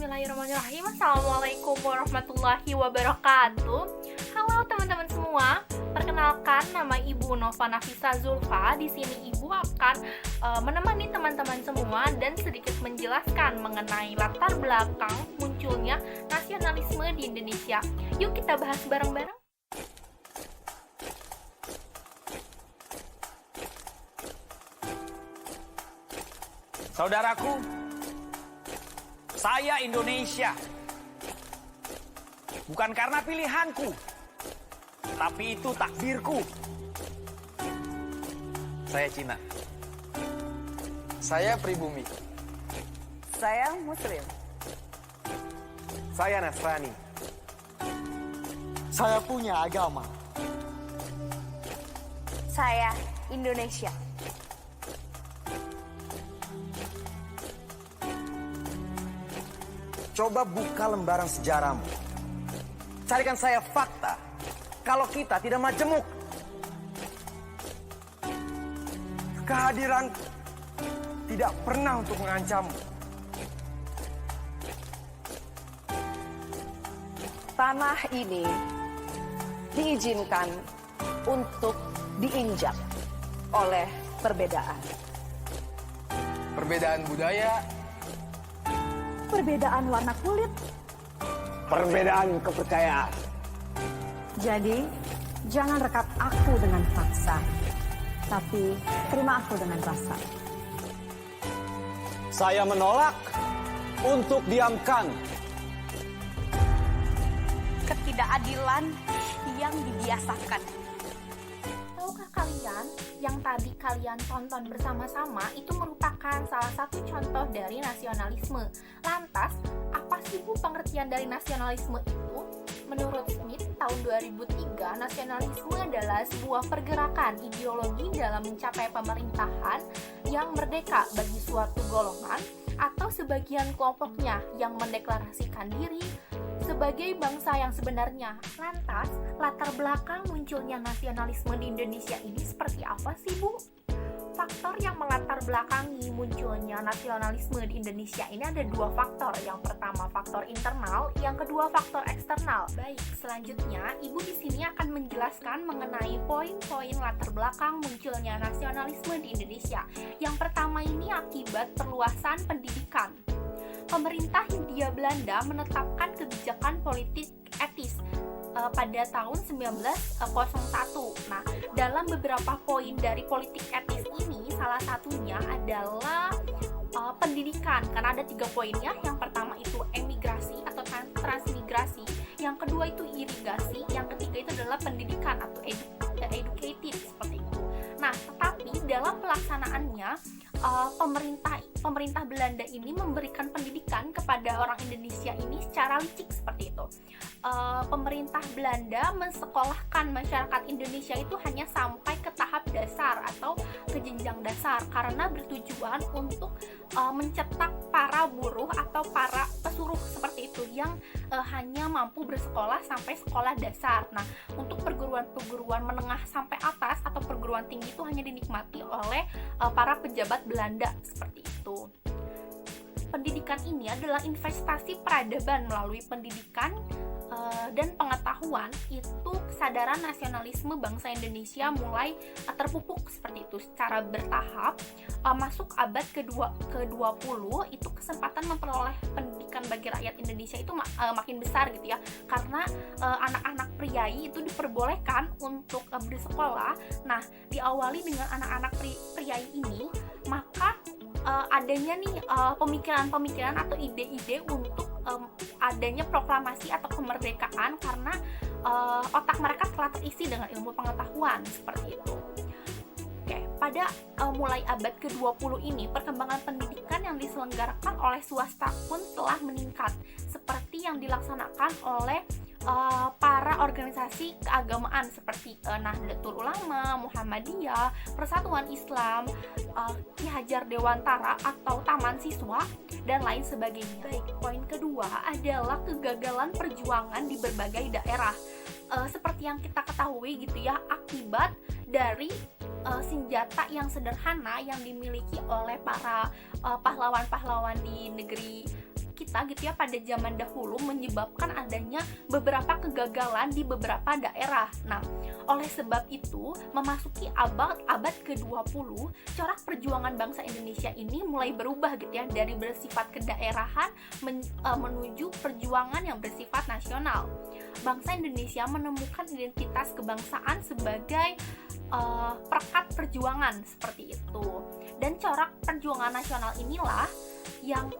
Bismillahirrahmanirrahim. Assalamualaikum warahmatullahi wabarakatuh. Halo teman-teman semua. Perkenalkan, nama Ibu Nova Nafisa Zulfa. Di sini Ibu akan menemani teman-teman semua dan sedikit menjelaskan mengenai latar belakang munculnya nasionalisme di Indonesia. Yuk kita bahas bareng-bareng. Saudaraku, saya Indonesia. Bukan karena pilihanku, tapi itu takdirku. Saya Cina. Saya pribumi. Saya Muslim. Saya Nasrani. Saya punya agama. Saya Indonesia. Coba buka lembaran sejarahmu. Carikan saya fakta kalau kita tidak majemuk. Kehadiranku tidak pernah untuk mengancammu. Tanah ini diizinkan untuk diinjak oleh perbedaan. Perbedaan budaya, Perbedaan warna kulit. perbedaan kepercayaan. Jadi, jangan rekat aku dengan paksa, tapi terima aku dengan rasa. Saya menolak untuk diamkan. Ketidakadilan yang dibiasakan. Tahukah kalian, yang tadi kalian tonton bersama-sama itu merupakan salah satu contoh dari nasionalisme. Lantas, apa sih Bu pengertian dari nasionalisme itu? Menurut Smith, tahun 2003, nasionalisme adalah sebuah pergerakan ideologi dalam mencapai pemerintahan yang merdeka bagi suatu golongan atau sebagian kelompoknya yang mendeklarasikan diri sebagai bangsa yang sebenarnya. Lantas, latar belakang munculnya nasionalisme di Indonesia ini seperti apa sih, Bu? Faktor yang melatar belakangi munculnya nasionalisme di Indonesia ini ada dua faktor. Yang pertama faktor internal, yang kedua faktor eksternal. Baik, selanjutnya Ibu di sini akan menjelaskan mengenai poin-poin latar belakang munculnya nasionalisme di Indonesia. Yang pertama ini akibat perluasan pendidikan. Pemerintah Hindia Belanda menetapkan kebijakan politik etis pada tahun 1901. Nah, dalam beberapa poin dari politik etis ini, salah satunya adalah pendidikan, karena ada 3 poinnya. Yang pertama itu emigrasi atau transmigrasi, yang kedua itu irigasi, yang ketiga itu adalah pendidikan atau educated seperti itu. Nah, tetapi dalam pelaksanaannya pemerintah Belanda ini memberikan pendidikan kepada orang Indonesia ini secara licik seperti itu. Pemerintah Belanda mensekolahkan masyarakat Indonesia itu hanya sampai ke tahap dasar atau ke jenjang dasar karena bertujuan untuk mencetak para buruh atau para pesuruh seperti itu yang hanya mampu bersekolah sampai sekolah dasar. Nah, untuk perguruan menengah sampai atas atau perguruan tinggi itu hanya dinikmati oleh para pejabat Belanda seperti itu. Pendidikan ini adalah investasi peradaban. Melalui pendidikan dan pengetahuan itu kesadaran nasionalisme bangsa Indonesia mulai terpupuk seperti itu secara bertahap. Masuk abad ke-20 itu kesempatan memperoleh pendidikan bagi rakyat Indonesia itu makin besar gitu ya, karena anak-anak priai itu diperbolehkan untuk bersekolah. Nah, diawali dengan anak-anak priai ini, maka adanya nih pemikiran-pemikiran atau ide-ide untuk adanya proklamasi atau kemerdekaan karena otak mereka telah terisi dengan ilmu pengetahuan seperti itu. Oke, pada mulai abad ke-20 ini perkembangan pendidikan yang diselenggarakan oleh swasta pun telah meningkat seperti yang dilaksanakan oleh para organisasi keagamaan seperti Nahdlatul Ulama, Muhammadiyah, Persatuan Islam, Ki Hajar Dewantara atau Taman Siswa dan lain sebagainya. Baik, poin kedua adalah kegagalan perjuangan di berbagai daerah. Seperti yang kita ketahui gitu ya, akibat dari senjata yang sederhana yang dimiliki oleh para pahlawan-pahlawan di negeri kita gitu ya pada zaman dahulu menyebabkan adanya beberapa kegagalan di beberapa daerah. Nah, oleh sebab itu, memasuki abad ke-20, corak perjuangan bangsa Indonesia ini mulai berubah gitu ya, dari bersifat kedaerahan menuju perjuangan yang bersifat nasional. Bangsa Indonesia menemukan identitas kebangsaan sebagai perekat perjuangan seperti itu. Dan corak perjuangan nasional inilah yang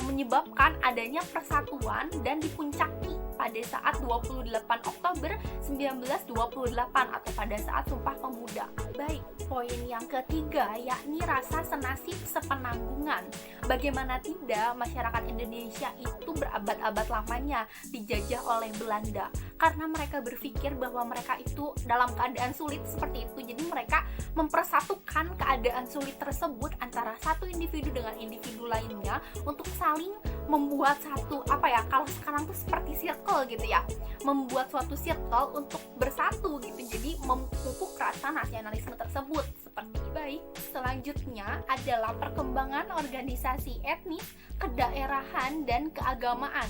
menyebabkan adanya persatuan dan dipuncaki pada saat 28 Oktober 1928 atau pada saat Sumpah Pemuda. Baik, poin yang ketiga yakni rasa senasib sepenanggungan. Bagaimana tidak, masyarakat Indonesia itu berabad-abad lamanya dijajah oleh Belanda karena mereka berpikir bahwa mereka itu dalam keadaan sulit seperti itu. Jadi mereka mempersatukan keadaan sulit tersebut antara satu individu dengan individu lainnya untuk saling membuat satu kalau sekarang tuh seperti circle gitu ya, membuat suatu circle untuk bersatu gitu. Jadi memupuk rasa nasionalisme tersebut seperti baik. Selanjutnya adalah perkembangan organisasi etnis, kedaerahan, dan keagamaan.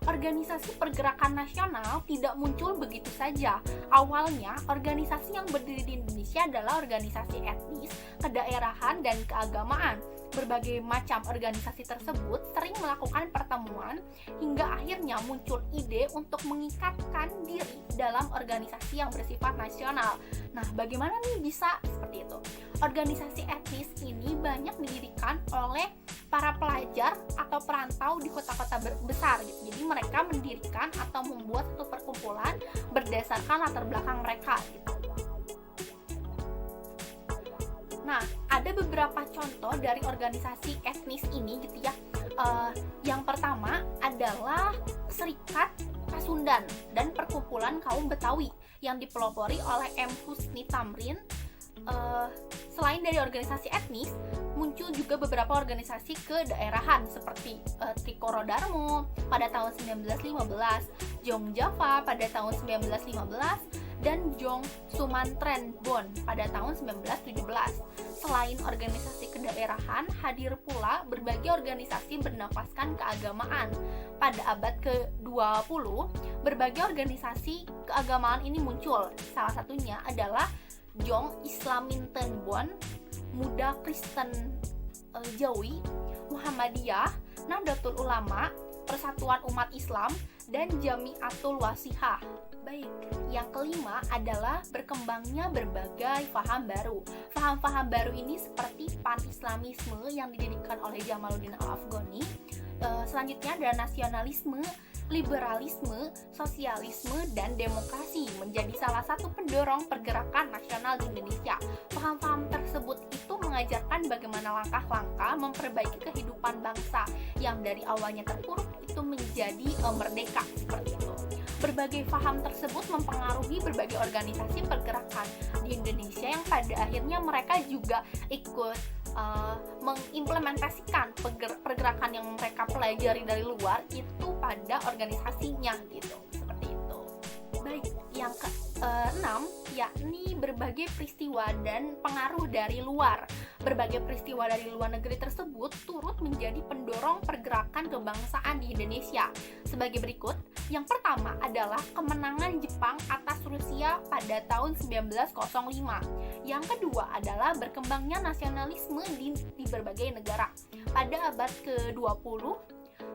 Organisasi pergerakan nasional tidak muncul begitu saja. Awalnya, organisasi yang berdiri di Indonesia adalah organisasi etnis, kedaerahan, dan keagamaan. Berbagai macam organisasi tersebut sering melakukan pertemuan hingga akhirnya muncul ide untuk mengikatkan diri dalam organisasi yang bersifat nasional. Nah, bagaimana nih bisa seperti itu? Organisasi etnis ini banyak didirikan oleh para pelajar atau perantau di kota-kota besar gitu. Jadi mereka mendirikan atau membuat satu perkumpulan berdasarkan latar belakang mereka gitu. Nah, ada beberapa contoh dari organisasi etnis ini gitu ya. Yang pertama adalah Serikat Pasundan dan Perkumpulan Kaum Betawi yang dipelopori oleh M. Husni Tamrin. Selain dari organisasi etnis, muncul juga beberapa organisasi kedaerahan seperti Trikoro Darmo pada tahun 1915, Jong Java pada tahun 1915, dan Jong Sumantren Bon pada tahun 1917. Selain organisasi kedaerahan, hadir pula berbagai organisasi bernafaskan keagamaan. Pada abad ke-20, berbagai organisasi keagamaan ini muncul. Salah satunya adalah Jong Islaminten Bon, Muda Kristen Jawi, Muhammadiyah, Nahdlatul Ulama, Persatuan Umat Islam, dan Jamiatul Wasihah. Baik, yang kelima adalah berkembangnya berbagai paham baru. Paham-paham baru ini seperti pan-islamisme yang didirikan oleh Jamaluddin Al-Afghani. Selanjutnya ada nasionalisme, liberalisme, sosialisme, dan demokrasi menjadi salah satu pendorong pergerakan nasional di Indonesia. Paham-paham tersebut itu mengajarkan bagaimana langkah-langkah memperbaiki kehidupan bangsa yang dari awalnya terpuruk itu menjadi merdeka seperti itu. Berbagai paham tersebut mempengaruhi berbagai organisasi pergerakan di Indonesia yang pada akhirnya mereka juga ikut mengimplementasikan pergerakan yang mereka pelajari dari luar itu pada organisasinya gitu, seperti itu. Baik, yang ke-6 yakni berbagai peristiwa dan pengaruh dari luar. Berbagai peristiwa dari luar negeri tersebut turut menjadi pendorong pergerakan kebangsaan di Indonesia. Sebagai berikut, yang pertama adalah kemenangan Jepang atas Rusia pada tahun 1905. Yang kedua adalah berkembangnya nasionalisme di berbagai negara. Pada abad ke-20,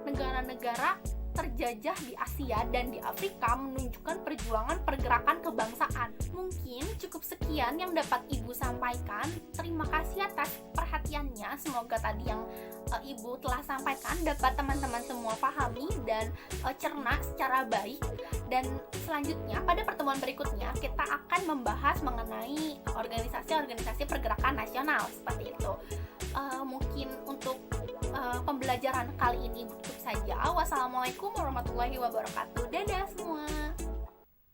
negara-negara terjajah di Asia dan di Afrika menunjukkan perjuangan pergerakan kebangsaan. Mungkin cukup sekian yang dapat Ibu sampaikan. Terima kasih atas perhatiannya. Semoga tadi yang Ibu telah sampaikan dapat teman-teman semua pahami dan cerna secara baik. Dan selanjutnya pada pertemuan berikutnya kita akan membahas mengenai organisasi-organisasi pergerakan nasional seperti itu. Mungkin untuk pembelajaran kali ini cukup saja. Wassalamualaikum warahmatullahi wabarakatuh. Dadah semua.